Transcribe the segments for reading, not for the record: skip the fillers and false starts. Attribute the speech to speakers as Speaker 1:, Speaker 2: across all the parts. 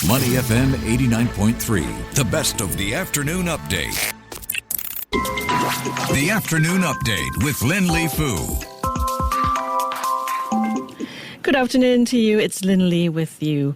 Speaker 1: Money FM 89.3, the best of the afternoon update. The afternoon update with Lynlee Foo.
Speaker 2: Good afternoon to you. It's Lynlee with you.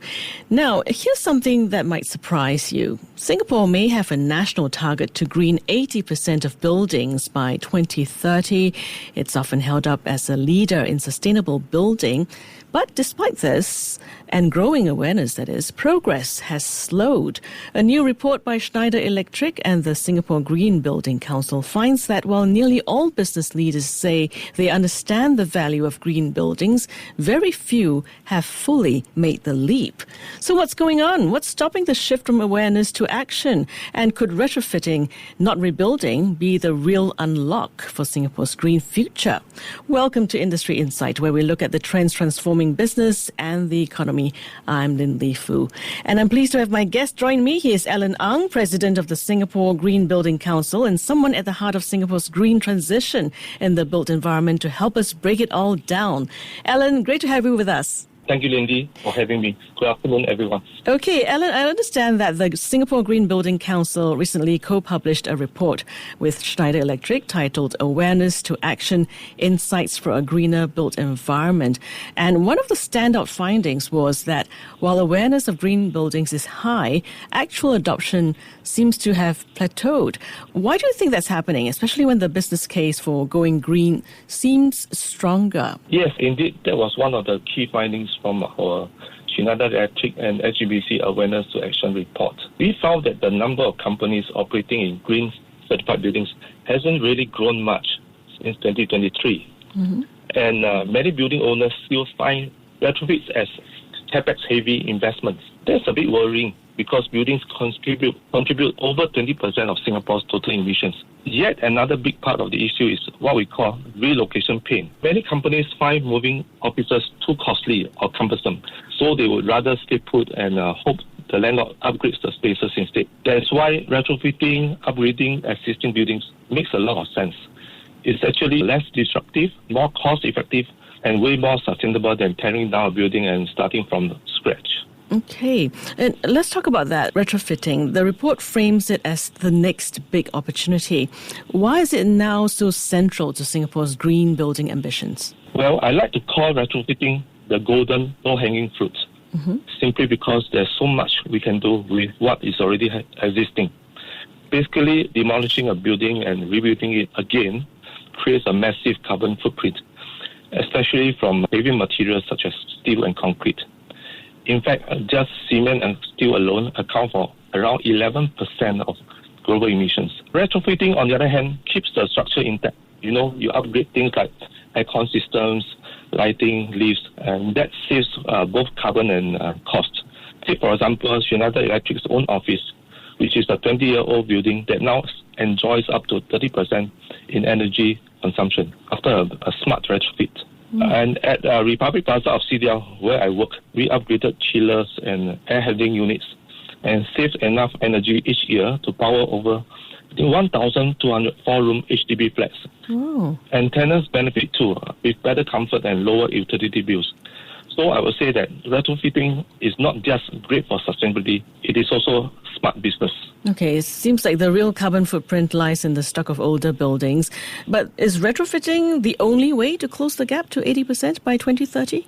Speaker 2: Now, here's something that might surprise you. Singapore may have a national target to green 80% of buildings by 2030. It's often held up as a leader in sustainable building. But despite this, and growing awareness that is, progress has slowed. A new report by Schneider Electric and the Singapore Green Building Council finds that while nearly all business leaders say they understand the value of green buildings, very few have fully made the leap. So what's going on? What's stopping the shift from awareness to action? And could retrofitting, not rebuilding, be the real unlock for Singapore's green future? Welcome to Industry Insight, where we look at the trends transforming business and the economy. I'm Lynlee Foo. And I'm pleased to have my guest join me. He is Alan Ang, President of the Singapore Green Building Council, and someone at the heart of Singapore's green transition in the built environment to help us break it all down. Alan, great to have you with us.
Speaker 3: Thank you, Lindy, for having me. Good afternoon, everyone.
Speaker 2: Okay, Alan, I understand that the Singapore Green Building Council recently co-published a report with Schneider Electric titled Awareness to Action, Insights for a Greener Built Environment. And one of the standout findings was that while awareness of green buildings is high, actual adoption seems to have plateaued. Why do you think that's happening, especially when the business case for going green seems stronger?
Speaker 3: Yes, indeed, that was one of the key findings from our Schneider Electric and SGBC Awareness to Action report. We found that the number of companies operating in green certified buildings hasn't really grown much since 2023. Mm-hmm. And many building owners still find retrofits as capex-heavy investments. That's a bit worrying because buildings contribute over 20% of Singapore's total emissions. Yet another big part of the issue is what we call relocation pain. Many companies find moving offices too costly or cumbersome, so they would rather stay put and hope the landlord upgrades the spaces instead. That's why retrofitting, upgrading existing buildings makes a lot of sense. It's actually less disruptive, more cost-effective, and way more sustainable than tearing down a building and starting from scratch.
Speaker 2: Okay, and let's talk about that, retrofitting. The report frames it as the next big opportunity. Why is it now so central to Singapore's green building ambitions?
Speaker 3: Well, I like to call retrofitting the golden low-hanging fruit, simply because there's so much we can do with what is already existing. Basically, demolishing a building and rebuilding it again creates a massive carbon footprint, especially from heavy materials such as steel and concrete. In fact, just cement and steel alone account for around 11% of global emissions. Retrofitting, on the other hand, keeps the structure intact. You upgrade things like aircon systems, lighting, lifts, and that saves both carbon and cost. Take, for example, Schneider Electric's own office, which is a 20-year-old building that now enjoys up to 30% in energy consumption after a smart retrofit. And at Republic Plaza of CDL, where I work, we upgraded chillers and air handling units and saved enough energy each year to power over 1,200 four-room HDB flats. Oh. And tenants benefit too, with better comfort and lower utility bills. So I would say that retrofitting is not just great for sustainability, it is also smart business.
Speaker 2: Okay, it seems like the real carbon footprint lies in the stock of older buildings. But is retrofitting the only way to close the gap to 80% by 2030?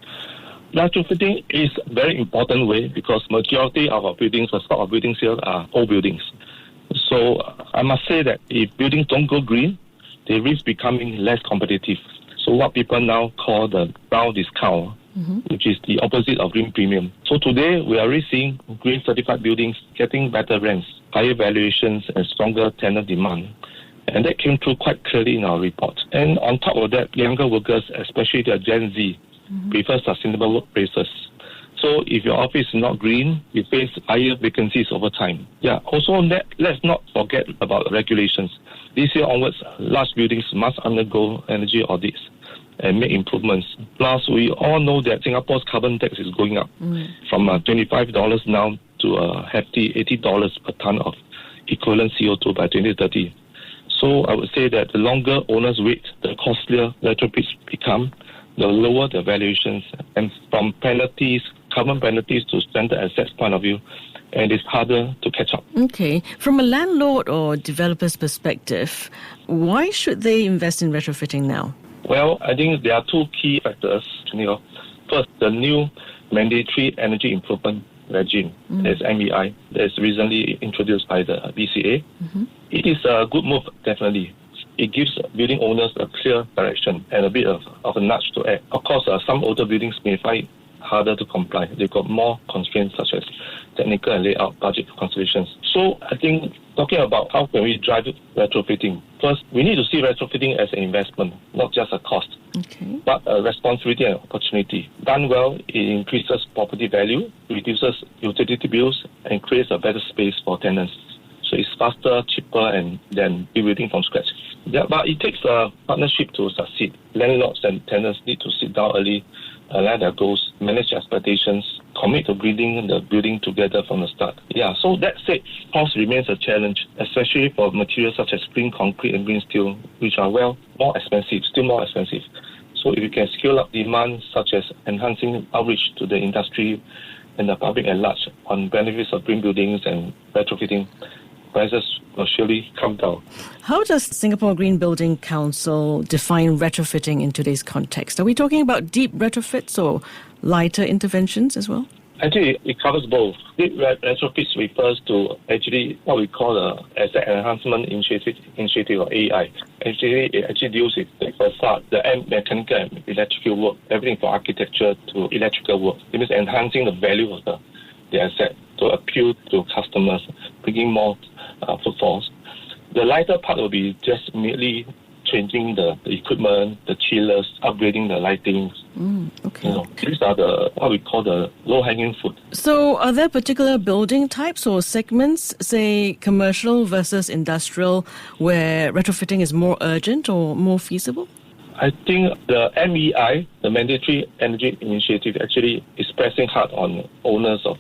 Speaker 3: Retrofitting is a very important way because majority of our buildings, the stock of buildings here are old buildings. So I must say that if buildings don't go green, they risk becoming less competitive. So what people now call the brown discount, which is the opposite of green premium. So today, we are already seeing green certified buildings getting better rents, higher valuations, and stronger tenant demand. And that came through quite clearly in our report. And on top of that, younger workers, especially the Gen Z, prefer sustainable workplaces. So if your office is not green, you face higher vacancies over time. Also let's not forget about regulations. This year onwards, large buildings must undergo energy audits and make improvements. Plus, we all know that Singapore's carbon tax is going up from $25 now to a hefty $80 per ton of equivalent CO2 by 2030. So I would say that the longer owners wait, the costlier retrofits become, the lower the valuations, and from penalties, carbon penalties to standard assets point of view, and it's harder to catch up.
Speaker 2: Okay. From a landlord or developer's perspective, why should they invest in retrofitting now?
Speaker 3: Well, I think there are two key factors. First, the new mandatory energy improvement regime, that's MEI, that's recently introduced by the BCA. It is a good move, definitely. It gives building owners a clear direction and a bit of a nudge to act. Of course, some older buildings may find it harder to comply. They've got more constraints such as technical and layout budget considerations. So I think talking about how can we drive retrofitting, first, we need to see retrofitting as an investment, not just a cost, but a responsibility and opportunity. Done well, it increases property value, reduces utility bills, and creates a better space for tenants. So it's faster, cheaper, than rebuilding from scratch. Yeah, but it takes a partnership to succeed. Landlords and tenants need to sit down early, align their goals, manage expectations, commit to building the building together from the start. Yeah, so that said, cost remains a challenge, especially for materials such as green concrete and green steel, which are still more expensive. So if you can scale up demand, such as enhancing outreach to the industry and the public at large on benefits of green buildings and retrofitting, prices will surely come down.
Speaker 2: How does Singapore Green Building Council define retrofitting in today's context? Are we talking about deep retrofits or lighter interventions as well?
Speaker 3: Actually, it covers both. Deep retrofits refers to actually what we call the Asset Enhancement Initiative or AI. It deals with the facade, the mechanical and electrical work, everything from architecture to electrical work. It means enhancing the value of the asset to appeal to customers, bringing more footfalls. The lighter part will be just merely changing the equipment, the chillers, upgrading the lighting. These are what we call the low-hanging fruit.
Speaker 2: So are there particular building types or segments, say commercial versus industrial, where retrofitting is more urgent or more feasible?
Speaker 3: I think the MEI, the Mandatory Energy Initiative, actually is pressing hard on owners of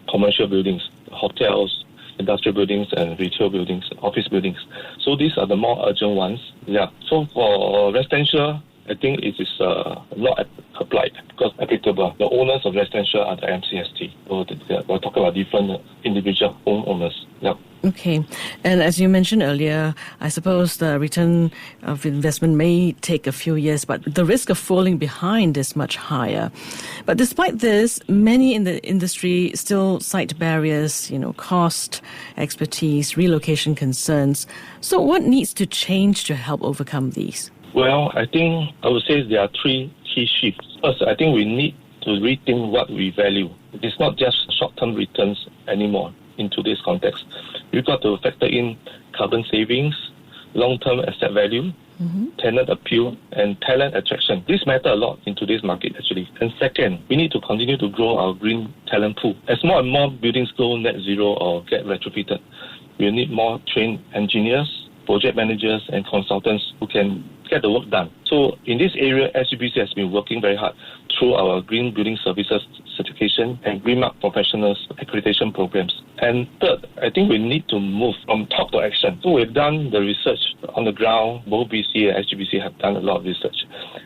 Speaker 3: commercial buildings, hotels, industrial buildings and retail buildings, office buildings. So these are the more urgent ones. Yeah. So for residential, I think it is not applied because applicable. The owners of residential are the MCST. So we're talking about different individual owners. Yeah.
Speaker 2: Okay. And as you mentioned earlier, I suppose the return of investment may take a few years, but the risk of falling behind is much higher. But despite this, many in the industry still cite barriers, cost, expertise, relocation concerns. So what needs to change to help overcome these?
Speaker 3: Well, I think I would say there are three key shifts. First, I think we need to rethink what we value. It's not just short-term returns anymore in today's context. We've got to factor in carbon savings, long-term asset value, tenant appeal, and talent attraction. This matter a lot in today's market, actually. And second, we need to continue to grow our green talent pool. As more and more buildings go net zero or get retrofitted, we need more trained engineers, project managers, and consultants who can get the work done. So in this area, SGBC has been working very hard through our Green Building Services certification and Green Mark Professionals accreditation programs. And third, I think we need to move from talk to action. So we've done the research on the ground. Both BC and SGBC have done a lot of research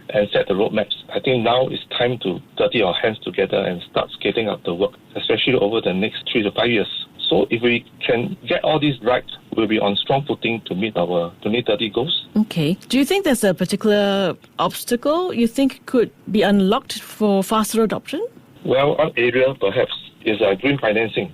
Speaker 3: and set the roadmaps. I think now it's time to dirty our hands together and start scaling up the work, especially over the next 3 to 5 years. So if we can get all this right, we'll be on strong footing to meet our 2030 goals.
Speaker 2: Okay. Do you think there's a particular obstacle you think could be unlocked for faster adoption?
Speaker 3: Well, one area perhaps is green financing.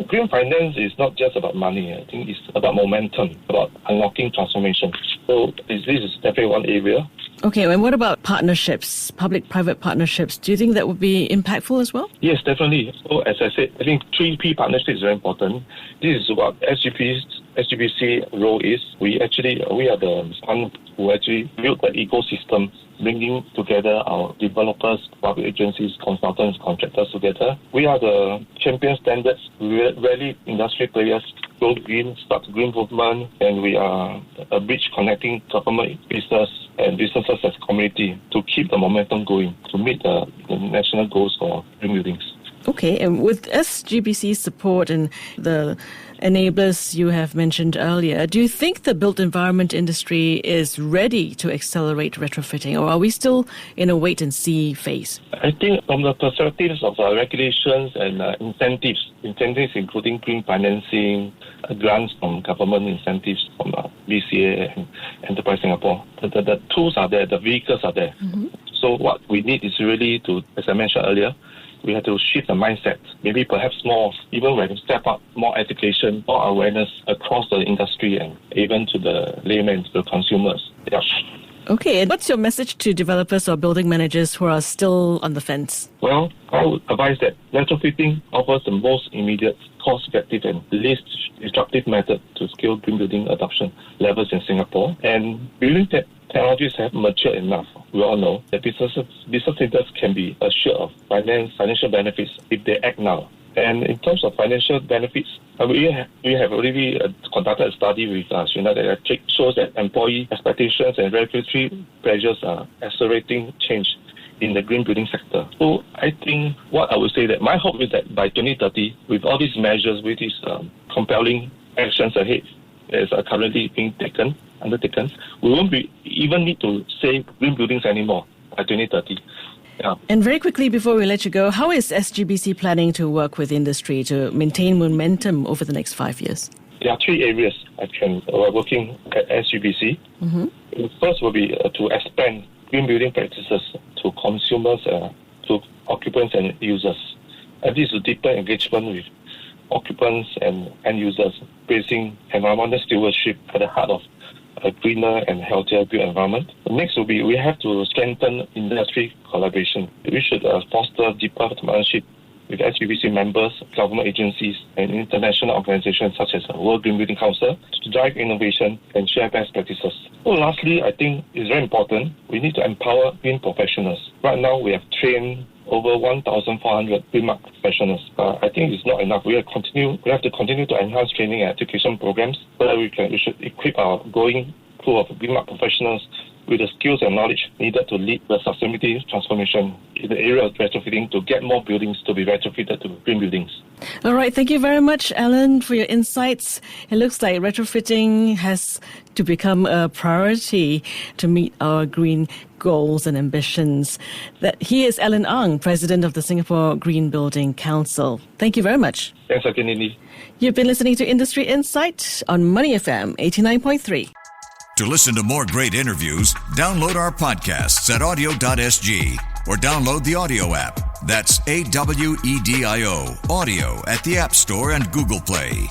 Speaker 3: Green finance is not just about money. I think it's about momentum, about unlocking transformation. So this is definitely one area.
Speaker 2: Okay, and what about partnerships, public-private partnerships? Do you think that would be impactful as well?
Speaker 3: Yes, definitely. So as I said, I think 3P partnership is very important. This is what SGBC role is. We are the one who actually built the ecosystem, bringing together our developers, public agencies, consultants, contractors together. We are the champion standards, really industry players, go green, start green movement, and we are a bridge connecting government, business, and businesses as community to keep the momentum going, to meet the national goals for green buildings.
Speaker 2: Okay, and with SGBC's support and the enablers you have mentioned earlier, do you think the built environment industry is ready to accelerate retrofitting, or are we still in a wait-and-see phase?
Speaker 3: I think from the perspectives of regulations and incentives including green financing, grants from government, incentives from BCA and Enterprise Singapore, the tools are there, the vehicles are there. Mm-hmm. So what we need is really to, as I mentioned earlier, we have to shift the mindset, maybe perhaps more, even when we step up more education, more awareness across the industry and even to the laymen, to the consumers. Yeah.
Speaker 2: Okay, and what's your message to developers or building managers who are still on the fence?
Speaker 3: Well, I would advise that retrofitting offers the most immediate, cost-effective and least disruptive method to scale green building adoption levels in Singapore. And building technologies have matured enough. We all know that business leaders can be assured of financial benefits if they act now. And in terms of financial benefits, we have already conducted a study with United Electric, shows that employee expectations and regulatory pressures are accelerating change in the green building sector. So I think what I would say that my hope is that by 2030, with all these measures, with these compelling actions ahead that are currently being undertaken, we won't even need to say green buildings anymore by 2030. Yeah.
Speaker 2: And very quickly before we let you go, how is SGBC planning to work with industry to maintain momentum over the next 5 years?
Speaker 3: There are three areas we're working at SGBC. Mm-hmm. The first will be to expand green building practices to consumers, to occupants and users. And this is deeper engagement with occupants and end users, placing environmental stewardship at the heart of a greener and healthier built environment. The next will be we have to strengthen industry collaboration. We should foster deeper partnership with SGBC members, government agencies, and international organizations such as the World Green Building Council to drive innovation and share best practices. So lastly, I think it's very important, we need to empower green professionals. Right now, we have trained over 1,400 green mark professionals. I think it's not enough. We have to continue to enhance training and education programs so that we should equip our growing pool of green mark professionals with the skills and knowledge needed to lead the sustainability transformation in the area of retrofitting to get more buildings to be retrofitted to green buildings.
Speaker 2: All right. Thank you very much, Alan, for your insights. It looks like retrofitting has to become a priority to meet our green goals and ambitions. He is Alan Ang, President of the Singapore Green Building Council. Thank you very much.
Speaker 3: Thanks again, Lynlee.
Speaker 2: You've been listening to Industry Insight on Money FM 89.3.
Speaker 1: To listen to more great interviews, download our podcasts at audio.sg or download the audio app. That's AWEDIO, audio at the App Store and Google Play.